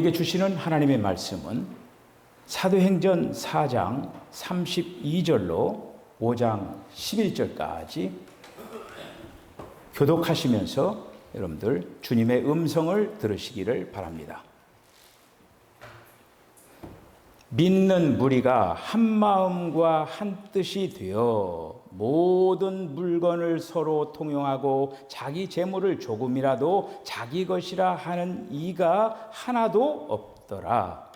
우리에게 주시는 하나님의 말씀은 사도행전 4장 32절로 5장 11절까지 교독하시면서 여러분들 주님의 음성을 들으시기를 바랍니다. 믿는 무리가 한 마음과 한 뜻이 되어 모든 물건을 서로 통용하고 자기 재물을 조금이라도 자기 것이라 하는 이가 하나도 없더라.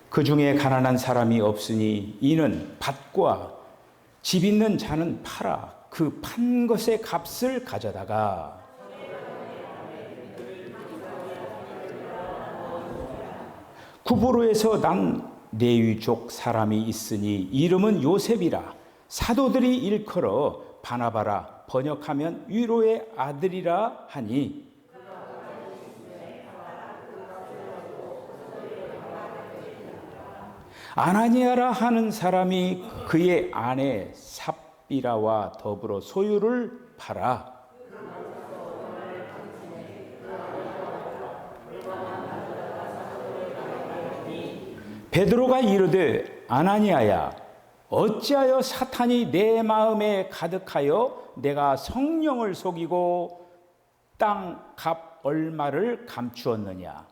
그 중에 가난한 사람이 없으니 이는 밭과 집 있는 자는 팔아 그 판 것의 값을 가져다가 구브로에서 난 레위족 사람이 있으니 이름은 요셉이라. 사도들이 일컬어 바나바라 번역하면 위로의 아들이라 하니 아나니아라 하는 사람이 그의 아내 삽비라와 더불어 소유를 팔아 베드로가 이르되 아나니아야 어찌하여 사탄이 내 마음에 가득하여 내가 성령을 속이고 땅 값 얼마를 감추었느냐.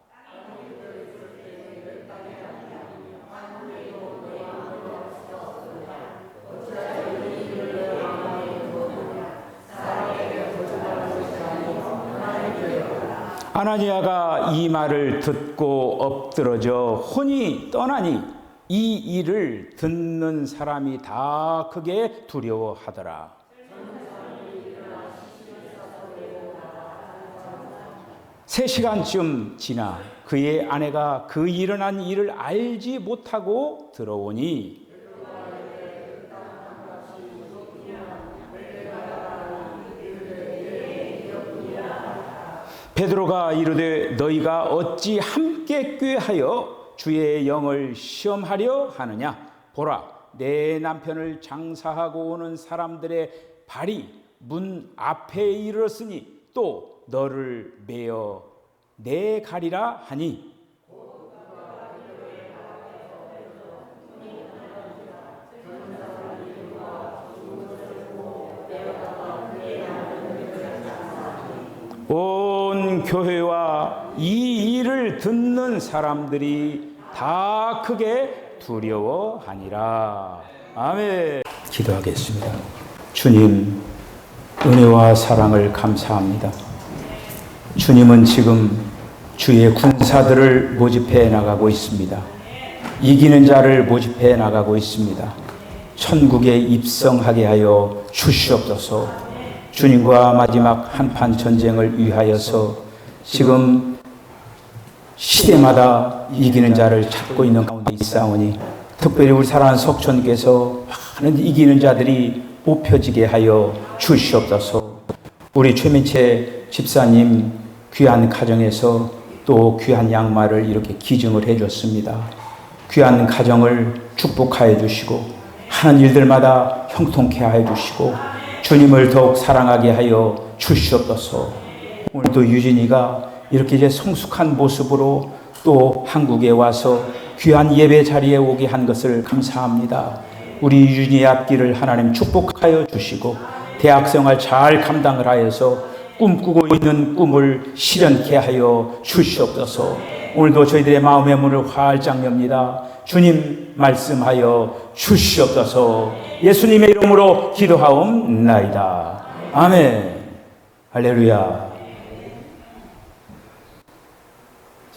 아나니아가 이 말을 듣고 엎드러져 혼이 떠나니 이 일을 듣는 사람이 다 크게 두려워하더라. 세 시간쯤 지나 그의 아내가 그 일어난 일을 알지 못하고 들어오니 베드로가 이르되 너희가 어찌 함께 꾀하여 주의 영을 시험하려 하느냐. 보라 내 남편을 장사하고 오는 사람들의 발이 문 앞에 이르렀으니 또 너를 메어 내 가리라 하니 온 교회와 이 일을 듣는 사람들이 다 크게 두려워하니라. 아멘. 기도하겠습니다. 주님, 은혜와 사랑을 감사합니다. 주님은 지금 주의 군사들을 모집해 나가고 있습니다. 이기는 자를 모집해 나가고 있습니다. 천국에 입성하게 하여 주시옵소서. 주님과 마지막 한판 전쟁을 위하여서 지금 시대마다 이기는 자를 찾고 있는 가운데 있사오니 특별히 우리 사랑하는 석촌께서 많은 이기는 자들이 뽑혀지게 하여 주시옵소서. 우리 최민채 집사님 귀한 가정에서 또 귀한 양말을 이렇게 기증을 해줬습니다. 귀한 가정을 축복하여 주시고 하는 일들마다 형통케 하여 주시고 주님을 더욱 사랑하게 하여 주시옵소서. 오늘도 유진이가 이렇게 이제 성숙한 모습으로 또 한국에 와서 귀한 예배 자리에 오게 한 것을 감사합니다. 우리 유진이의 앞길을 하나님 축복하여 주시고 대학생활 잘 감당을 하여서 꿈꾸고 있는 꿈을 실현케 하여 주시옵소서. 오늘도 저희들의 마음의 문을 활짝 엽니다. 주님 말씀하여 주시옵소서. 예수님의 이름으로 기도하옵나이다. 아멘. 할렐루야.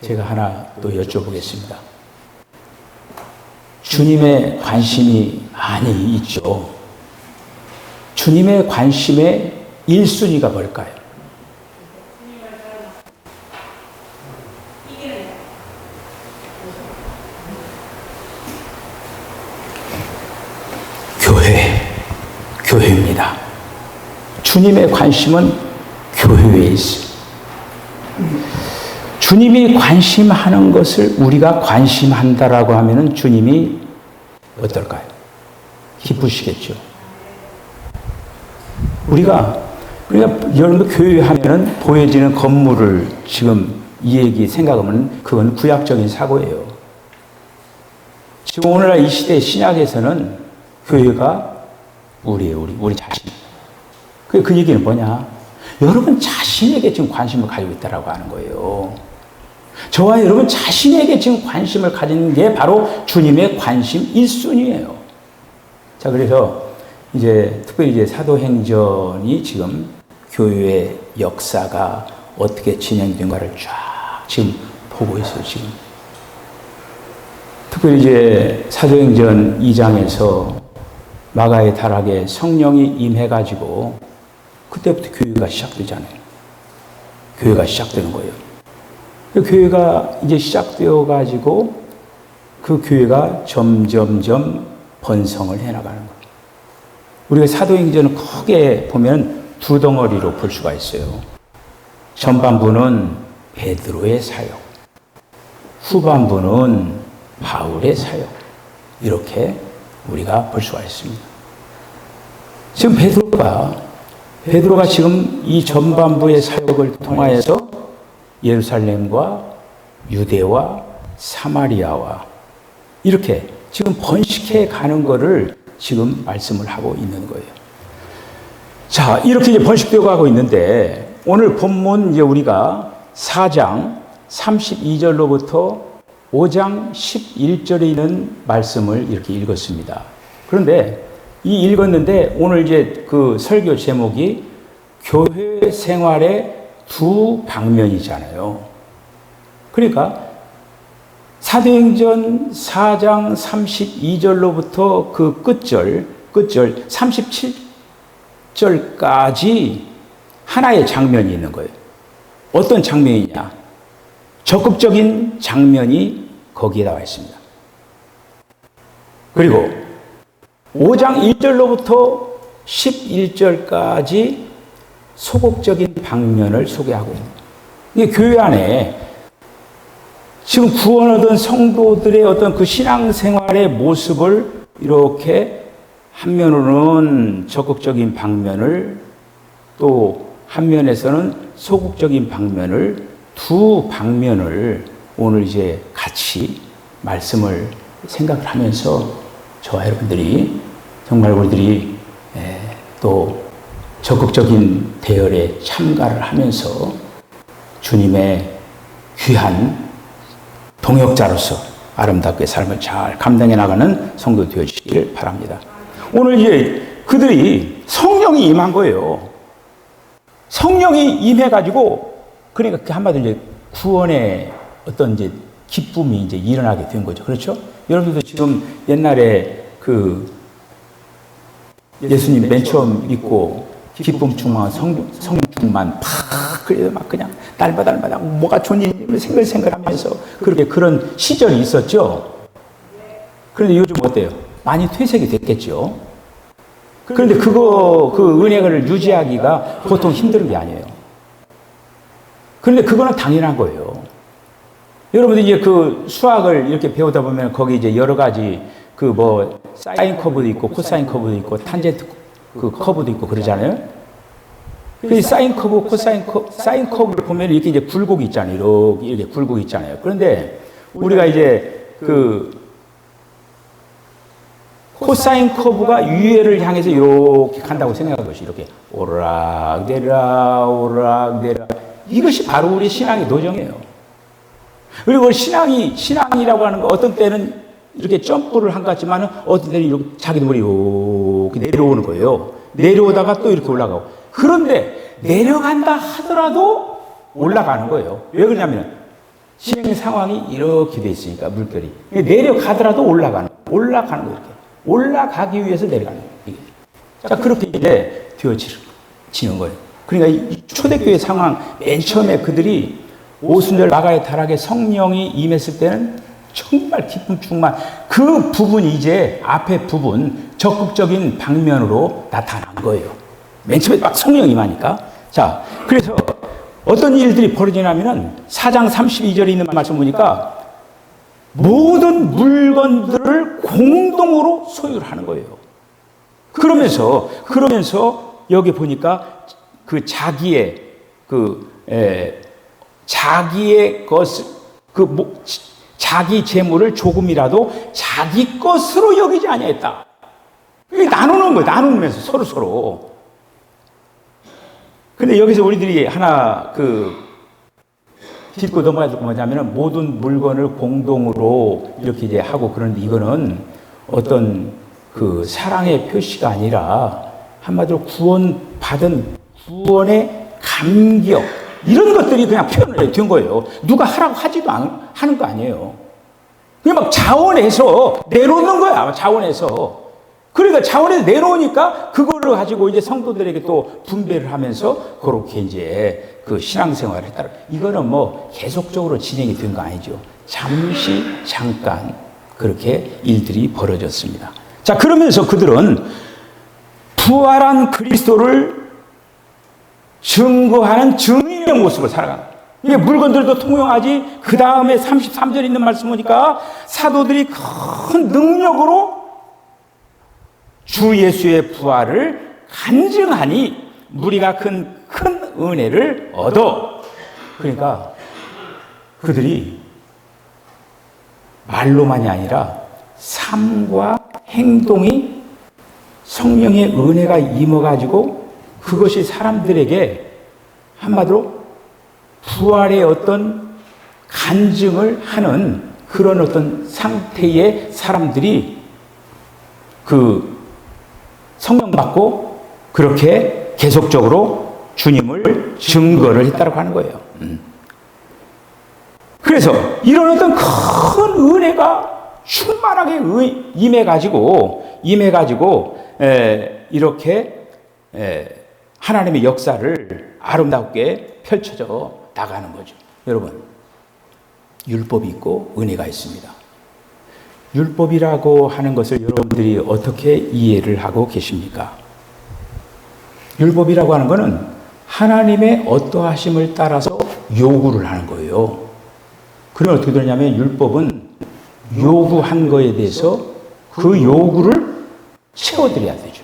제가 하나 또 여쭤보겠습니다. 주님의 관심이 많이 있죠. 주님의 관심의 1순위가 뭘까요? 교회입니다. 주님의 관심은 교회에 있습니다. 주님이 관심하는 것을 우리가 관심한다라고 하면은 주님이 어떨까요? 기쁘시겠죠. 우리가 그러니까 여러분도 교회 하면은 보여지는 건물을 지금 이 얘기 생각하면 그건 구약적인 사고예요. 지금 오늘날 이 시대 신약에서는 교회가 우리예요, 우리 자신. 그 얘기는 뭐냐? 여러분 자신에게 지금 관심을 가지고 있다라고 하는 거예요. 저와 여러분 자신에게 지금 관심을 가지는 게 바로 주님의 관심 1순위예요. 자, 그래서 이제 특별히 이제 사도행전이 지금 교회의 역사가 어떻게 진행된가를 쫙 지금 보고 있어요, 지금. 특별히 이제 사도행전 2장에서 마가의 다락에 성령이 임해가지고 그때부터 교회가 시작되잖아요. 교회가 시작되는 거예요. 그 교회가 이제 시작되어가지고 그 교회가 점점점 번성을 해나가는 거예요. 우리가 사도행전을 크게 보면 두 덩어리로 볼 수가 있어요. 전반부는 베드로의 사역, 후반부는 바울의 사역. 이렇게 우리가 볼 수가 있습니다. 지금 베드로가 지금 이 전반부의 사역을 통하여서 예루살렘과 유대와 사마리아와 이렇게 지금 번식해 가는 것을 지금 말씀을 하고 있는 거예요. 자, 이렇게 이제 번식되어 가고 있는데 오늘 본문 이제 우리가 4장 32절로부터 5장 11절에 있는 말씀을 이렇게 읽었습니다. 그런데 이 읽었는데 오늘 이제 그 설교 제목이 교회 생활의 두 방면이잖아요. 그러니까 사도행전 4장 32절로부터 그 끝절 37절까지 하나의 장면이 있는 거예요. 어떤 장면이냐? 적극적인 장면이 거기에 나와 있습니다. 그리고 5장 1절로부터 11절까지 소극적인 방면을 소개하고 있는 거예요. 이게 교회 안에 지금 구원 얻은 성도들의 어떤 그 신앙생활의 모습을 이렇게 한면으로는 적극적인 방면을 또 한면에서는 소극적인 방면을 두 방면을 오늘 이제 같이 말씀을 생각을 하면서 저와 여러분들이 정말 우리들이 또 적극적인 대열에 참가를 하면서 주님의 귀한 동역자로서 아름답게 삶을 잘 감당해 나가는 성도 되어주시길 바랍니다. 오늘 이제 그들이 성령이 임한 거예요. 성령이 임해가지고 그러니까 그 한마디로 이제 구원의 어떤 이제 기쁨이 이제 일어나게 된 거죠. 그렇죠? 여러분들도 지금 옛날에 그 예수님 맨 처음 믿고 기쁨 충만 성충만 팍 그래 막 그냥 날마다 뭐가 좋니 생글생글하면서 그렇게 그런 시절이 있었죠. 그런데 요즘 어때요? 많이 퇴색이 됐겠죠. 그런데 그 은혜를 유지하기가 보통 힘든 게 아니에요. 그런데 그거는 당연한 거예요. 여러분들 이제 그 수학을 이렇게 배우다 보면 거기 이제 여러 가지 그 뭐 사인 커브도 있고 코사인 커브도 있고 탄젠트 그 커브도 있고 그러잖아요. 그 사인 커브, 코사인 커브, 사인 커브를 보면 이렇게 이제 굴곡이 있잖아요. 이렇게 굴곡이 있잖아요. 그런데 우리가 이제 그 코사인 커브가 위에를 향해서 이렇게 간다고 생각한 것이 이렇게 오르락내리락 오르락내리락 이것이 바로 우리 신앙의 노정이에요. 그리고 신앙이라고 하는 거 어떤 때는 이렇게 점프를 한 것 같지만 어떤 때는 이렇게 자기도 머리 이렇게 내려오는 거예요. 내려오다가 또 이렇게 올라가고. 그런데 내려간다 하더라도 올라가는 거예요. 왜 그러냐면 진행 상황이 이렇게 돼 있으니까 물결이 내려가더라도 올라가는 거예요. 이렇게 올라가기 위해서 내려가는 거예요. 자, 그렇게 이제 되어지는 거예요. 그러니까 이 초대교회 상황 맨 처음에 그들이 오순절 마가의 다락에 성령이 임했을 때는 정말 기쁨 충만 그 부분이 이제 앞에 부분 적극적인 방면으로 나타난 거예요. 맨 처음에 막 성령이 임하니까. 자, 그래서 어떤 일들이 벌어지냐면은 4장 32절에 있는 말씀 보니까 모든 물건들을 공동으로 소유를 하는 거예요. 그러면서 여기 보니까 그 자기의 자기의 것을 자기 재물을 조금이라도 자기 것으로 여기지 아니했다. 이게 나누는 거예요. 나누면서 서로. 근데 여기서 우리들이 하나 짚고 넘어가야 될 거 뭐냐면은 모든 물건을 공동으로 이렇게 이제 하고 그러는데 이거는 어떤 사랑의 표시가 아니라 한마디로 구원받은 구원의 감격 이런 것들이 그냥 표현을 된 거예요. 누가 하라고 하지도 하는 거 아니에요. 그냥 막 자원해서 내놓는 거야. 자원해서. 그러니까 자원에서 내놓으니까 그거를 가지고 이제 성도들에게 또 분배를 하면서 그렇게 이제 신앙생활을 했다. 이거는 뭐 계속적으로 진행이 된 거 아니죠. 잠깐 그렇게 일들이 벌어졌습니다. 자, 그러면서 그들은 부활한 그리스도를 증거하는 증인의 모습을 살아가는 거예요. 이게 물건들도 통용하지. 그 다음에 33절에 있는 말씀 보니까 사도들이 큰 능력으로 주 예수의 부활을 간증하니 무리가 큰 은혜를 얻어. 그러니까 그들이 말로만이 아니라 삶과 행동이 성령의 은혜가 임해가지고 그것이 사람들에게 한마디로 부활의 어떤 간증을 하는 그런 어떤 상태의 사람들이 성령 받고 그렇게 계속적으로 주님을 증거를 했다고 하는 거예요. 그래서 이런 어떤 큰 은혜가 충만하게 임해가지고 이렇게 하나님의 역사를 아름답게 펼쳐져 나가는 거죠. 여러분, 율법이 있고 은혜가 있습니다. 율법이라고 하는 것을 여러분들이 어떻게 이해를 하고 계십니까? 율법이라고 하는 것은 하나님의 어떠하심을 따라서 요구를 하는 거예요. 그러면 어떻게 되냐면 율법은 요구한 거에 대해서 그 요구를 채워드려야 되죠.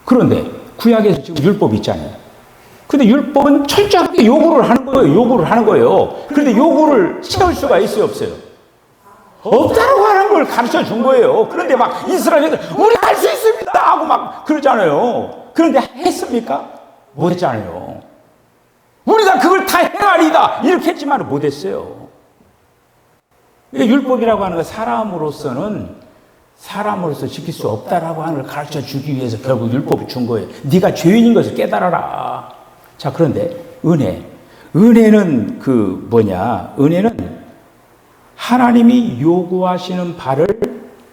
그런데 구약에서 지금 율법이 있잖아요. 근데 율법은 철저하게 요구를 하는 거예요. 그런데 요구를 채울 수가 있어요, 없어요? 없다라고 하는 걸 가르쳐 준 거예요. 그런데 막 이스라엘들 우리 할 수 있습니다 하고 막 그러잖아요. 그런데 했습니까? 못했잖아요. 우리가 그걸 다 행하리다 이렇게 했지만 못했어요. 율법이라고 하는 건 사람으로서 지킬 수 없다라고 하는 걸 가르쳐 주기 위해서 결국 율법을 준 거예요. 네가 죄인인 것을 깨달아라. 자, 그런데 은혜는 은혜는 하나님이 요구하시는 바를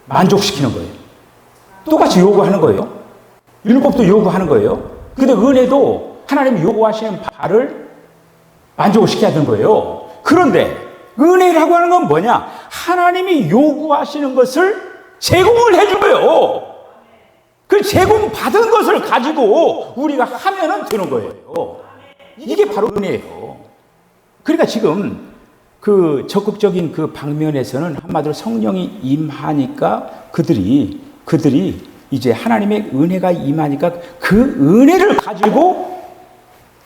만족시키는 거예요. 똑같이 요구하는 거예요. 율법도 요구하는 거예요. 근데 은혜도 하나님이 요구하시는 바를 만족을 시켜야 되는 거예요. 그런데 은혜라고 하는 건 뭐냐? 하나님이 요구하시는 것을 제공을 해줘요. 그 제공받은 것을 가지고 우리가 하면은 되는 거예요. 이게 바로 은혜예요. 그러니까 지금 적극적인 방면에서는 한마디로 성령이 임하니까 그들이 이제 하나님의 은혜가 임하니까 그 은혜를 가지고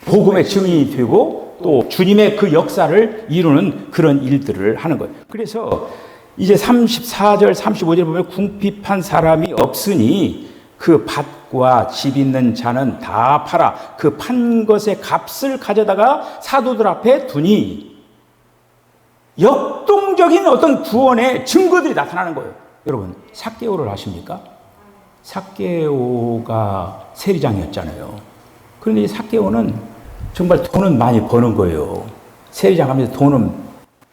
복음의 증인이 되고 또 주님의 그 역사를 이루는 그런 일들을 하는 거예요. 그래서 이제 34절, 35절 보면 궁핍한 사람이 없으니 그 밭과 집 있는 자는 다 팔아 그 판 것의 값을 가져다가 사도들 앞에 두니 역동적인 어떤 구원의 증거들이 나타나는 거예요. 여러분, 삭개오를 아십니까? 삭개오가 세리장이었잖아요. 그런데 이 삭개오는 정말 돈은 많이 버는 거예요. 세리장 하면서 돈은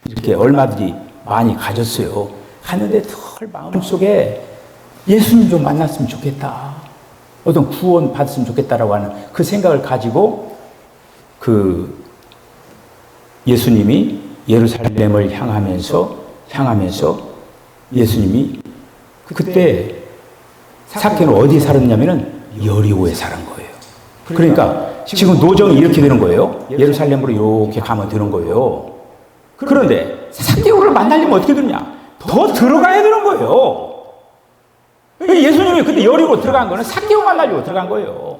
이렇게 얼마들이 많이 가졌어요. 갔는데 덜 마음속에 예수님 좀 만났으면 좋겠다. 어떤 구원 받았으면 좋겠다라고 하는 그 생각을 가지고 예수님이 예루살렘을 향하면서 예수님이 그때 삭개오는 어디에 살았냐면은 여리고에 살은 거예요. 그러니까 지금 노정이 이렇게 되는 거예요. 예루살렘으로 이렇게 가면 되는 거예요. 그런데 삭개오를 만나려면 어떻게 되느냐? 더 들어가야 되는 거예요. 예수님이 그때 여리고 들어간 거는 삭개오 만나려고 들어간 거예요.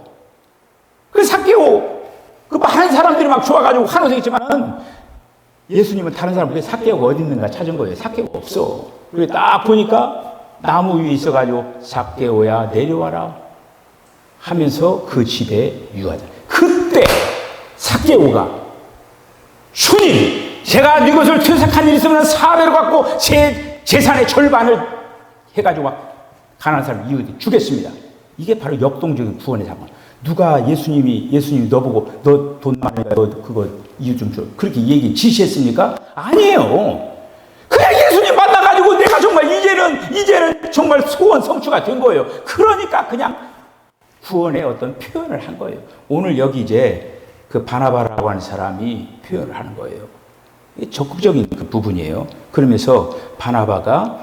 그 삭개오, 그 많은 사람들이 막 좋아가지고 환호성했지만은 예수님은 다른 사람들이 삭개오가 어디 있는가 찾은 거예요. 삭개오가 없어. 그리고 딱 보니까 나무 위에 있어가지고 삭개오야 내려와라 하면서 그 집에 유하다. 그때 삭개오가 주님, 제가 이것을 퇴색한 일이 있으면 4배로 갖고 제 재산의 절반을 해가지고 가난한 사람 이웃에 주겠습니다. 이게 바로 역동적인 구원의 사건. 누가 예수님이 너보고 너 돈 많으니까 너 그거 이웃 좀 줘. 그렇게 지시했습니까? 아니에요. 그냥 예수님 만나가지고 내가 정말 이제는 정말 소원 성취가 된 거예요. 그러니까 그냥 구원의 어떤 표현을 한 거예요. 오늘 여기 이제 그 바나바라고 하는 사람이 표현을 하는 거예요. 적극적인 그 부분이에요. 그러면서 바나바가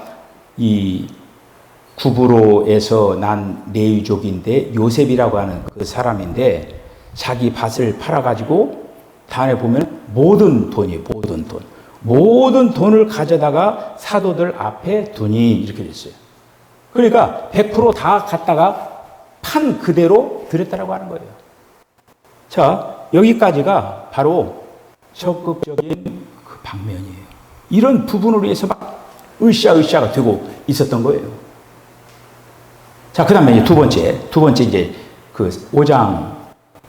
이 구브로에서 난 레위족인데 요셉이라고 하는 그 사람인데 자기 밭을 팔아가지고 다음에 보면 모든 돈이에요. 모든 돈을 가져다가 사도들 앞에 두니 이렇게 됐어요. 그러니까 100% 갖다가 판 그대로 드렸다라고 하는 거예요. 자, 여기까지가 바로 적극적인 그 방면이에요. 이런 부분으로 해서 막 으쌰가 되고 있었던 거예요. 자, 그 다음에 이제 두 번째 이제 그 5장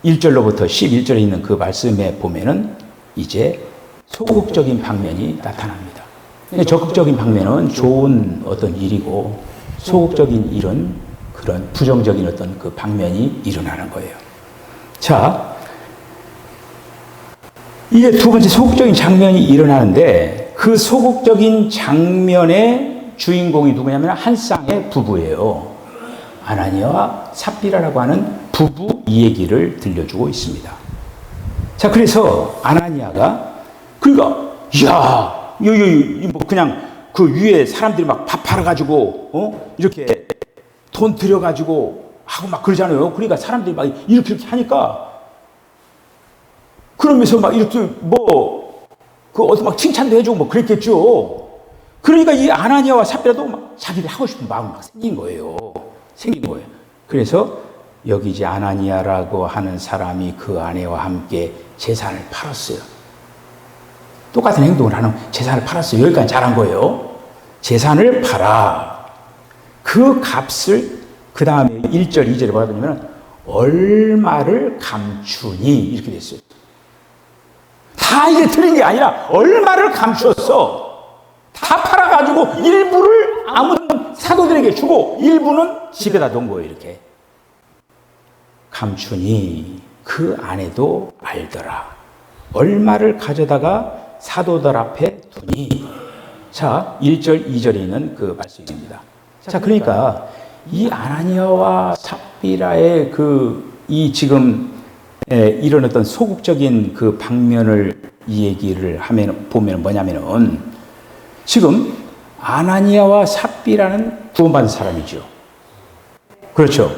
1절로부터 11절에 있는 그 말씀에 보면은 이제 소극적인 방면이 나타납니다. 적극적인 방면은 좋은 어떤 일이고 소극적인 일은 그런 부정적인 어떤 그 방면이 일어나는 거예요. 자, 이게 두 번째 소극적인 장면이 일어나는데 그 소극적인 장면의 주인공이 누구냐면 한 쌍의 부부예요. 아나니아와 삽비라라고 하는 부부 이야기를 들려주고 있습니다. 자, 그래서 아나니아가 그러니까 뭐 그냥 그 위에 사람들이 막 밥 팔아가지고 이렇게 돈 들여가지고 하고 막 그러잖아요. 그러니까 사람들이 막 이렇게 하니까 그러면서 막 이렇게 그 어디 막 칭찬도 해주고 뭐 그랬겠죠. 그러니까 이 아나니아와 삽비라도 막 자기들이 하고 싶은 마음이 막 생긴 거예요. 그래서 여기 이제 아나니아라고 하는 사람이 그 아내와 함께 재산을 팔았어요. 똑같은 행동을 하는 재산을 팔았어요. 여기까지 잘한 거예요. 재산을 팔아. 그 값을 그 다음에 1절, 2절에 뭐라 그러냐면 얼마를 감추니 이렇게 됐어요. 다 이게 틀린 게 아니라 얼마를 감추었어. 다 팔아가지고 일부를 아무튼 사도들에게 주고 일부는 집에다 놓은 거예요. 이렇게 감추니 그 아내도 알더라. 얼마를 가져다가 사도들 앞에 두니. 자, 1절, 2절에 있는 그 말씀입니다. 자, 그러니까 이 아나니아와 삽비라의 이 지금 이런 어떤 소극적인 그 방면을 이 얘기를 보면 뭐냐면은 지금 아나니아와 삽비라는 구원받은 사람이죠. 그렇죠.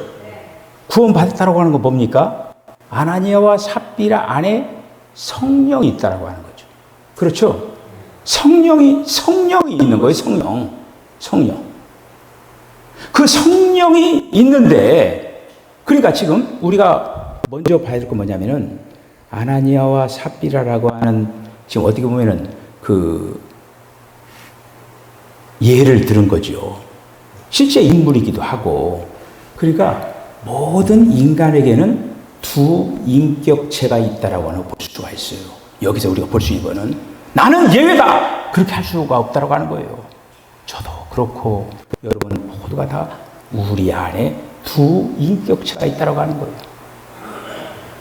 구원받았다라고 하는 건 뭡니까? 아나니아와 삽비라 안에 성령이 있다라고 하는 거죠. 그렇죠. 성령이 있는 거예요. 성령. 그 성령이 있는데 그러니까 지금 우리가 먼저 봐야 될 건 뭐냐면은 아나니아와 삽비라라고 하는 지금 어떻게 보면은 그 예를 들은 거죠. 실제 인물이기도 하고. 그러니까 모든 인간에게는 두 인격체가 있다라고 하는 걸 볼 수가 있어요. 여기서 우리가 볼 수 있는 거는 나는 예외다. 그렇게 할 수가 없다라고 하는 거예요. 저도 그렇고 여러분 모두가 다 우리 안에 두 인격체가 있다라고 하는 거예요.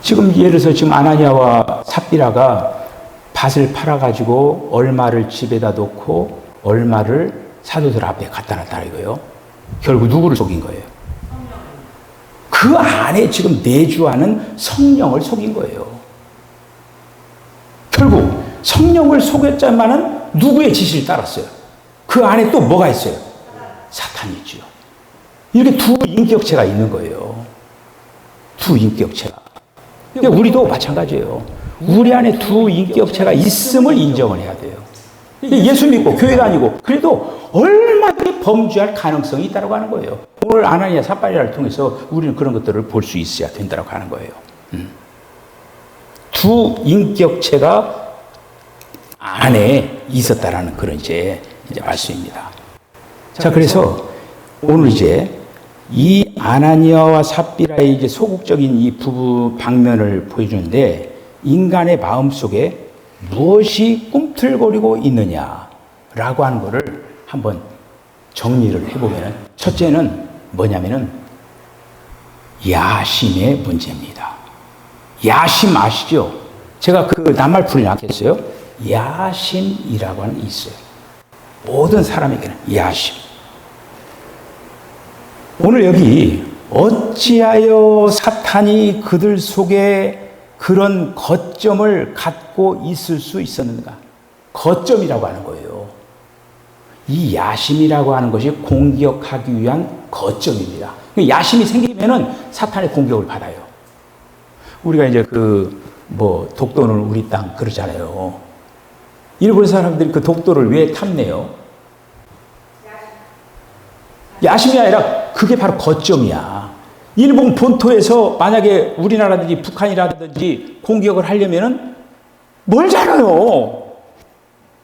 지금 예를 들어서 지금 아나니아와 삽비라가 밭을 팔아가지고 얼마를 집에다 놓고 얼마를 사도들 앞에 갖다 놨다 이거예요. 결국 누구를 속인 거예요? 그 안에 지금 내주하는 성령을 속인 거예요. 결국 성령을 속였지만은 누구의 지시를 따랐어요? 그 안에 또 뭐가 있어요? 사탄이 있죠. 이렇게 두 인격체가 있는 거예요. 두 인격체가. 그러니까 우리도 마찬가지예요. 우리 안에 두 인격체가 있음을 인정을 해야 돼요. 예수 믿고 교회 다니고 그래도 얼마든지 범죄할 가능성이 있다고 하는 거예요. 오늘 아나니아 삽비라를 통해서 우리는 그런 것들을 볼 수 있어야 된다고 하는 거예요. 두 인격체가 안에 있었다라는 그런 이제 말씀입니다. 자, 그래서 오늘 이제 이 아나니아와 삽비라의 이제 소극적인 이 부부 방면을 보여주는데 인간의 마음 속에 무엇이 꿈틀거리고 있느냐라고 하는 것을 한번 정리를 해보면 첫째는 뭐냐면은 야심의 문제입니다. 야심 아시죠? 제가 그 낱말풀이 낚였어요. 야심이라고 하는 게 있어요. 모든 사람에게는 야심. 오늘 여기 어찌하여 사탄이 그들 속에 그런 거점을 갖고 있을 수 있었는가? 거점이라고 하는 거예요. 이 야심이라고 하는 것이 공격하기 위한 거점입니다. 야심이 생기면은 사탄의 공격을 받아요. 우리가 이제 독도는 우리 땅 그러잖아요. 일본 사람들이 그 독도를 왜 탐내요? 야심이 아니라 그게 바로 거점이야. 일본 본토에서 만약에 우리나라든지 북한이라든지 공격을 하려면은 멀잖아요.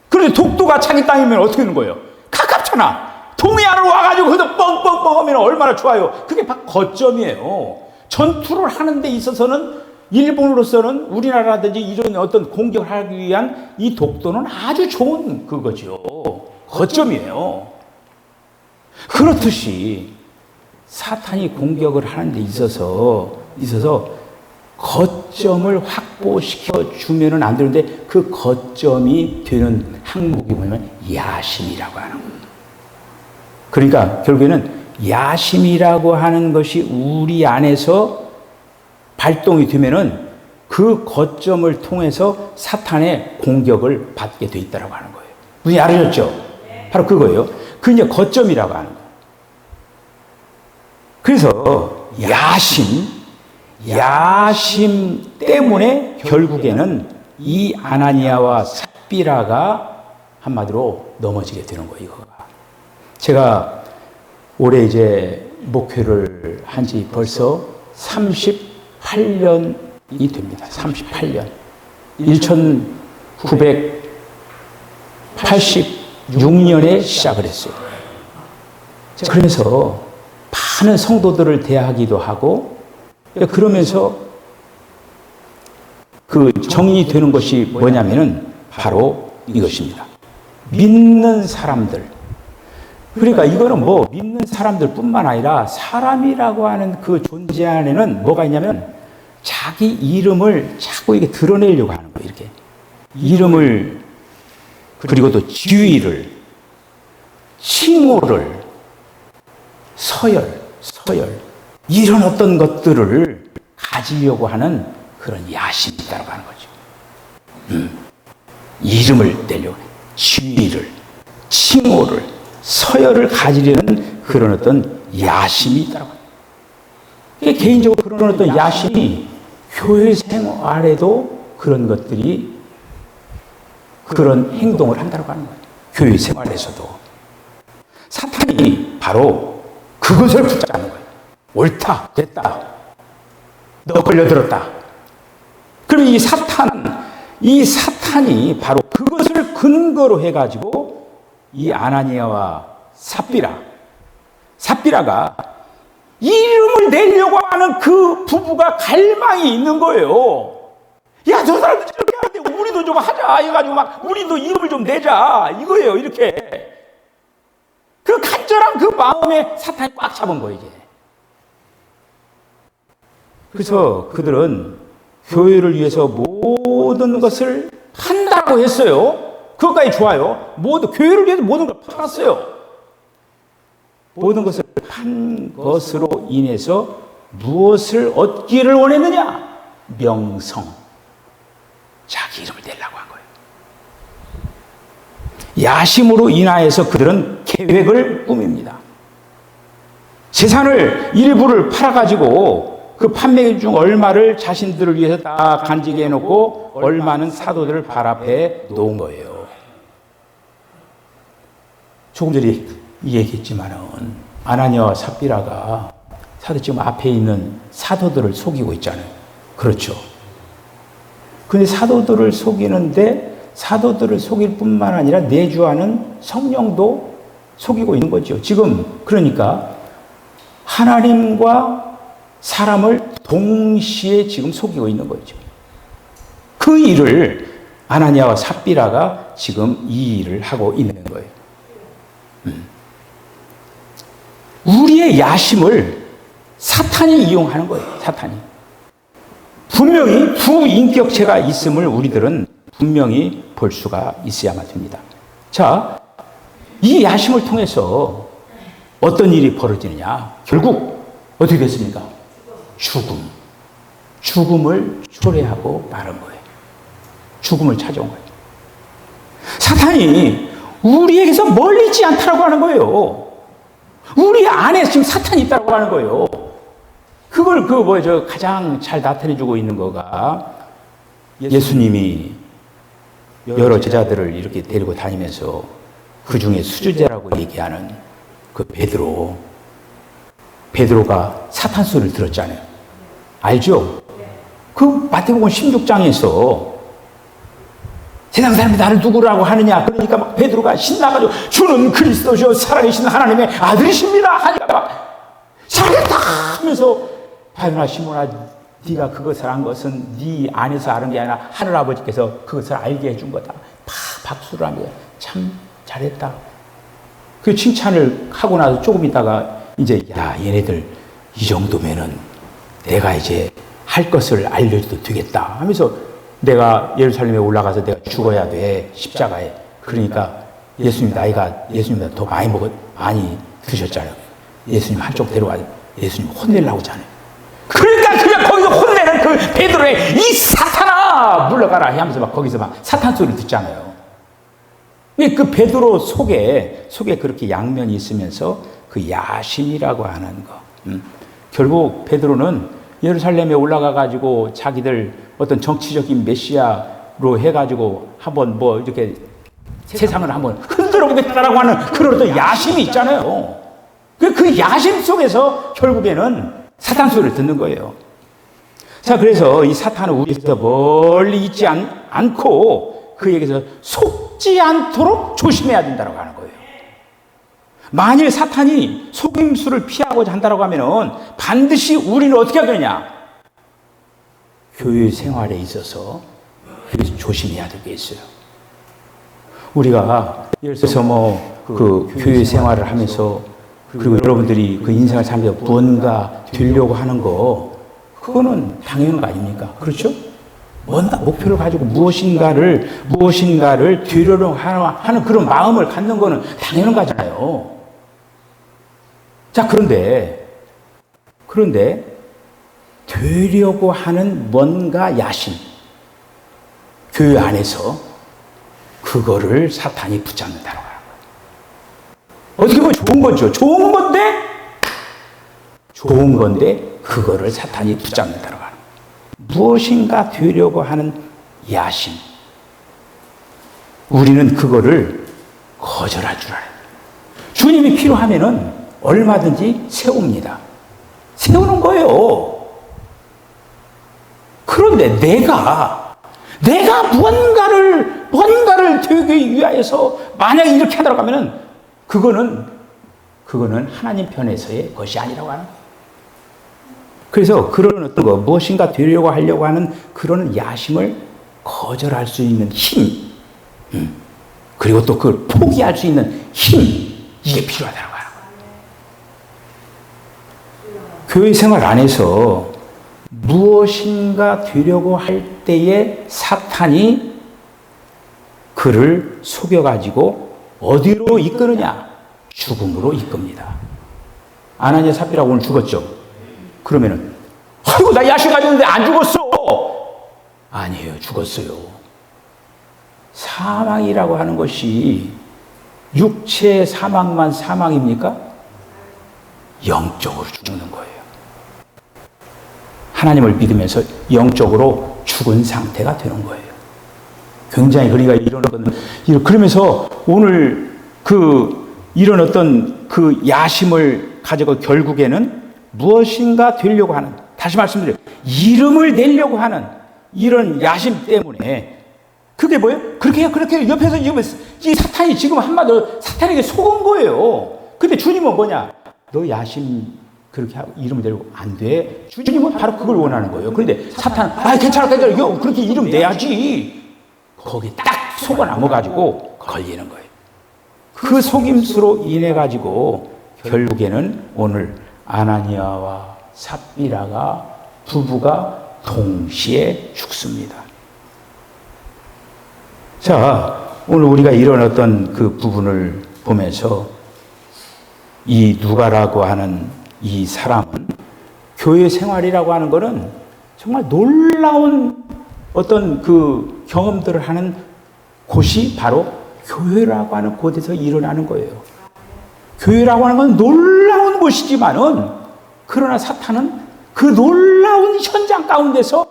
그런데 독도가 자기 땅이면 어떻게 하는 거예요? 가깝잖아. 동해안으로 와가지고 거기서 뻥뻥뻥 하면 얼마나 좋아요. 그게 바로 거점이에요. 전투를 하는 데 있어서는 일본으로서는 우리나라라든지 이런 어떤 공격을 하기 위한 이 독도는 아주 좋은 그거죠. 거점이에요. 그렇듯이 사탄이 공격을 하는 데 있어서 거점을 확보시켜 주면은 안 되는데 그 거점이 되는 항목이 뭐냐면 야심이라고 하는 거예요. 그러니까 결국에는 야심이라고 하는 것이 우리 안에서 발동이 되면은 그 거점을 통해서 사탄의 공격을 받게 돼 있다라고 하는 거예요. 무슨 알으셨죠? 바로 그거예요. 그 이제 거점이라고 하는 거예요. 그래서 야심 때문에 결국에는 이 아나니아와 삽비라가 한마디로 넘어지게 되는 거예요. 이거가. 제가 올해 이제 목회를 한 지 벌써 38년이 됩니다. 38년. 1986년에 시작을 했어요. 그러면서 많은 성도들을 대하기도 하고 그러면서 그 정리되는 것이 뭐냐면은 바로 이것입니다. 믿는 사람들. 그러니까 이거는 믿는 사람들 뿐만 아니라 사람이라고 하는 그 존재 안에는 뭐가 있냐면 자기 이름을 자꾸 이렇게 드러내려고 하는 거예요. 이렇게. 이름을, 그리고 또 지위를, 칭호를, 서열, 이런 어떤 것들을 가지려고 하는 그런 야심이 있다고 하는 거죠. 이름을 내려고 해요. 지위를, 칭호를, 서열을 가지려는 그런 어떤 야심이 있다고 합니다. 개인적으로 그런 어떤 야심이 교회 생활에도 그런 것들이 그런 행동을 한다고 하는 거예요. 교회 생활에서도. 사탄이 바로 그것을 붙잡는 거예요. 옳다, 됐다. 너 걸려들었다. 그럼 이 사탄이 바로 그것을 근거로 해가지고 이 아나니아와 삽비라가 이름을 내려고 하는 그 부부가 갈망이 있는 거예요. 야, 저 사람들 저렇게 하는데 우리도 좀 하자 해가지고 막 우리도 이름을 좀 내자 이거예요. 이렇게 그 간절한 그 마음에 사탄이 꽉 잡은 거예요. 이게. 그래서 그들은 교회를 위해서 모든 것을 한다고 했어요. 그것까지 좋아요. 교회를 위해서 모든 걸 팔았어요. 모든 것을 판 것으로 인해서 무엇을 얻기를 원했느냐? 명성. 자기 이름을 내려고 한 거예요. 야심으로 인하여서 그들은 계획을 꾸밉니다. 재산을 일부를 팔아가지고 그 판매 중 얼마를 자신들을 위해서 다 간직해 놓고 얼마는 사도들을 발 앞에 놓은 거예요. 조금 전에 얘기했지만은 아나니아와 삽비라가 사도 지금 앞에 있는 사도들을 속이고 있잖아요. 그렇죠. 근데 사도들을 속이는데 사도들을 속일 뿐만 아니라 내주하는 성령도 속이고 있는 거죠. 지금 그러니까 하나님과 사람을 동시에 지금 속이고 있는 거죠. 그 일을 아나니아와 삽비라가 지금 이 일을 하고 있는 거예요. 우리의 야심을 사탄이 이용하는 거예요. 사탄이. 분명히 두 인격체가 있음을 우리들은 분명히 볼 수가 있어야만 됩니다. 자, 이 야심을 통해서 어떤 일이 벌어지느냐? 결국 어떻게 됐습니까? 죽음. 죽음을 초래하고 마른 거예요. 죽음을 찾아온 거예요. 사탄이 우리에게서 멀리 있지 않다라고 하는 거예요. 우리 안에 지금 사탄이 있다고 하는 거예요. 그걸 가장 잘 나타내주고 있는 거가 예수님이 여러 제자들을 이렇게 데리고 다니면서 그 중에 수주제라고 얘기하는 그 베드로가 사탄 소리를 들었잖아요. 알죠? 그 마태복음 16장에서 세상 사람이 나를 누구라고 하느냐? 그러니까 막 베드로가 신나가지고 주는 그리스도시요 살아계신 하나님의 아들이십니다. 하니까 막 살겠다 하면서 바요나 시몬아 네가 그것을 한 것은 네 안에서 아는 게 아니라 하늘아버지께서 그것을 알게 해준 거다. 박수를 하며 참 잘했다. 그 칭찬을 하고 나서 조금 있다가 이제 야 얘네들 이 정도면은 내가 이제 할 것을 알려줘도 되겠다 하면서 내가 예루살렘에 올라가서 내가 죽어야 돼 십자가에. 그러니까 예수님보다 더 많이 드셨잖아요. 예수님 한쪽 데려가 예수님 혼내려고 하잖아요. 그러니까 그냥 거기서 혼내는 그 베드로의 이 사탄아 물러가라 하면서 막 거기서 막 사탄 소리를 듣잖아요. 그 베드로 속에 그렇게 양면이 있으면서 그 야심이라고 하는 거. 결국 베드로는 예루살렘에 올라가 가지고 자기들 어떤 정치적인 메시아로 해가지고 한번 뭐 이렇게 세상을 한번 흔들어 보겠다라고 하는 그런 어떤 야심이 있잖아요. 그 야심 속에서 결국에는 사탄 소리를 듣는 거예요. 자, 그래서 이 사탄은 우리에서 멀리 있지 않고 그에게서 속지 않도록 조심해야 된다고 하는 거예요. 만일 사탄이 속임수를 피하고자 한다고 하면은 반드시 우리는 어떻게 해야 되냐? 교회 생활에 있어서 조심해야 될 게 있어요. 우리가 예를 들어서 그 교회 생활을 하면서 그리고 여러분들이 그 인생을 살면서 무언가 되려고 하는 거 그거는 당연한 거 아닙니까? 그렇죠? 뭔가 목표를 가지고 무엇인가를 되려고 하는 그런 마음을 갖는 거는 당연한 거잖아요. 자, 그런데 되려고 하는 뭔가 야심, 교회 안에서 그거를 사탄이 붙잡는다고 하는 거예요. 어떻게 보면 좋은 거죠. 좋은 건데 그거를 사탄이 붙잡는다고 하는 거예요. 무엇인가 되려고 하는 야심. 우리는 그거를 거절할 줄 알아요. 주님이 필요하면은 얼마든지 세웁니다. 세우는 거예요. 그런데 내가 무언가를 되기 위하여서 만약에 이렇게 하더라고 하면은 그거는 하나님 편에서의 것이 아니라고 하는 거예요. 그래서 그런 어떤 거, 무엇인가 되려고 하려고 하는 그런 야심을 거절할 수 있는 힘, 그리고 또 그걸 포기할 수 있는 힘, 이게 필요하다고 하는 거예요. 교회 생활 안에서 무엇인가 되려고 할 때에 사탄이 그를 속여가지고 어디로 이끄느냐? 죽음으로 이끕니다. 아나니아 삽비라 오늘 죽었죠? 그러면은 아이고 나 야심 가졌는데 안 죽었어. 아니에요, 죽었어요. 사망이라고 하는 것이 육체의 사망만 사망입니까? 영적으로 죽는 거예요. 하나님을 믿으면서 영적으로 죽은 상태가 되는 거예요. 굉장히 그러니까 그러면서 오늘 이런 어떤 그 야심을 가지고 결국에는 무엇인가 되려고 하는 다시 말씀드려요. 이름을 내려고 하는 이런 야심 때문에 그게 뭐예요? 그렇게 옆에서 지금 이 사탄이 지금 한마디로 사탄에게 속은 거예요. 근데 주님은 뭐냐? 너 야심 그렇게 하고 이름 내려고 안 돼. 주님은 바로 그걸 원하는 거예요. 그런데 사탄은 괜찮아. 형 그렇게 이름 내야지. 거기 딱 속아 남아가지고 걸리는 거예요. 그 속임수로 인해 가지고 결국에는 오늘 아나니아와 삽비라가 부부가 동시에 죽습니다. 자, 오늘 우리가 이런 어떤 그 부분을 보면서 이 누가라고 하는 이 사람은 교회 생활이라고 하는 것은 정말 놀라운 어떤 그 경험들을 하는 곳이 바로 교회라고 하는 곳에서 일어나는 거예요. 교회라고 하는 건 놀라운 곳이지만은 그러나 사탄은 그 놀라운 현장 가운데서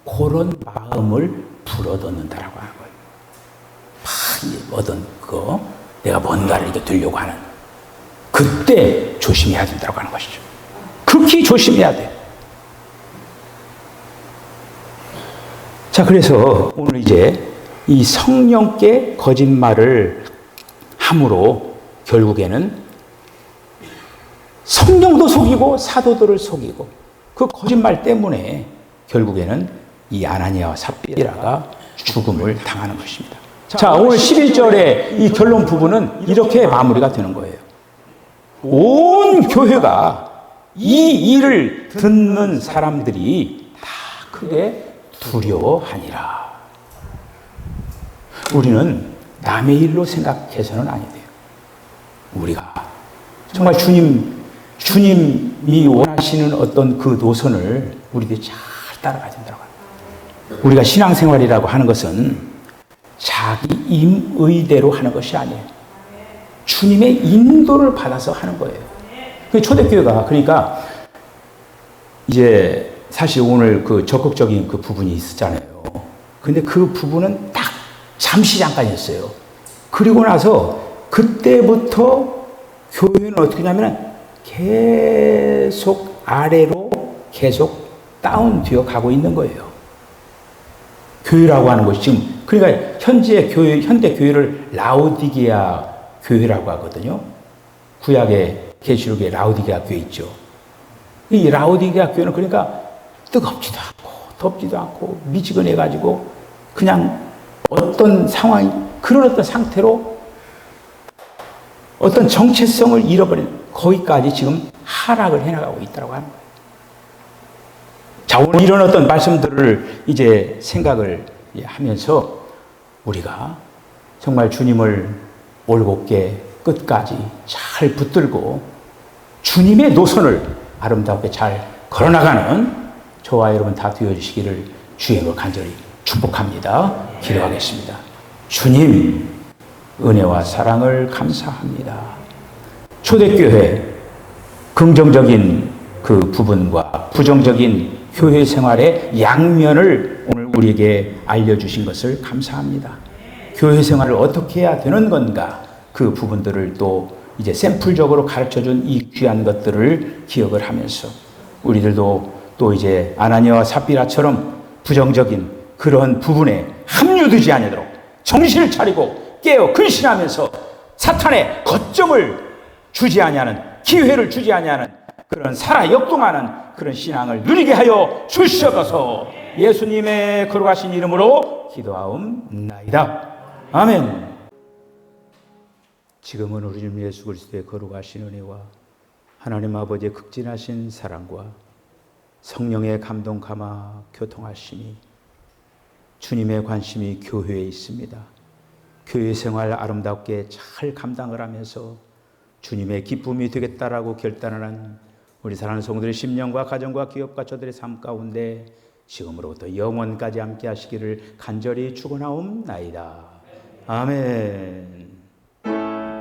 그런 마음을 불어넣는다라고 하는 거예요. 어떤 거 내가 뭔가를 이렇게 들려고 하는 그때 조심해야 된다고 하는 것이죠. 극히 조심해야 돼. 자, 그래서 오늘 이제 이 성령께 거짓말을 함으로 결국에는 성령도 속이고 사도들을 속이고 그 거짓말 때문에 결국에는 이 아나니아와 삽비라가 죽음을 당하는 것입니다. 자, 오늘 11절의 이 결론 부분은 이렇게 마무리가 되는 거예요. 온 교회가 이 일을 듣는 사람들이 다 크게 두려워하니라. 우리는 남의 일로 생각해서는 아니 돼요. 우리가 정말 주님이 원하시는 어떤 그 노선을 우리들이 잘 따라가야 된다고 합니다. 우리가 신앙생활이라고 하는 것은 자기 임의대로 하는 것이 아니에요. 주님의 인도를 받아서 하는 거예요. 그 초대교회가 그러니까 이제 사실 오늘 그 적극적인 그 부분이 있었잖아요. 근데 그 부분은 딱 잠시 잠깐이었어요. 그리고 나서 그때부터 교회는 어떻게 하냐면 계속 아래로 계속 다운되어 가고 있는 거예요. 교회라고 하는 것이 지금 그러니까 현재 교회, 현대 교회를 라오디게아 교회라고 하거든요. 구약의 계시록에 라오디게아 교회 있죠. 이 라오디게아 교회는 그러니까 뜨겁지도 않고 덥지도 않고 미지근해 가지고 그냥 어떤 상황 그런 어떤 상태로 어떤 정체성을 잃어버린 거기까지 지금 하락을 해나가고 있다고 하는 거예요. 자, 오늘 이런 어떤 말씀들을 이제 생각을 하면서 우리가 정말 주님을 올곧게 끝까지 잘 붙들고 주님의 노선을 아름답게 잘 걸어나가는 저와 여러분 다 되어주시기를 주님으로 간절히 축복합니다. 기도하겠습니다. 주님, 은혜와 사랑을 감사합니다. 초대교회 긍정적인 그 부분과 부정적인 교회 생활의 양면을 오늘 우리에게 알려주신 것을 감사합니다. 교회 생활을 어떻게 해야 되는 건가 그 부분들을 또 이제 샘플적으로 가르쳐준 이 귀한 것들을 기억을 하면서 우리들도 또 이제 아나니아와 삽비라처럼 부정적인 그런 부분에 합류되지 않도록 정신을 차리고 깨어 근신하면서 사탄의 거점을 주지 아니하는 기회를 주지 아니하는 그런 살아 역동하는 그런 신앙을 누리게 하여 주시옵소서. 예수님의 거룩하신 이름으로 기도하옵나이다. 아멘. 지금은 우리 주님 예수 그리스도의 거룩하신 은혜와 하나님 아버지의 극진하신 사랑과 성령의 감동 감화 교통하심이 주님의 관심이 교회에 있습니다. 교회 생활 아름답게 잘 감당을 하면서 주님의 기쁨이 되겠다라고 결단을 한 우리 사랑하는 성도들의 심령과 가정과 기업과 저들의 삶 가운데 지금으로부터 영원까지 함께 하시기를 간절히 축원하옵나이다. 아멘.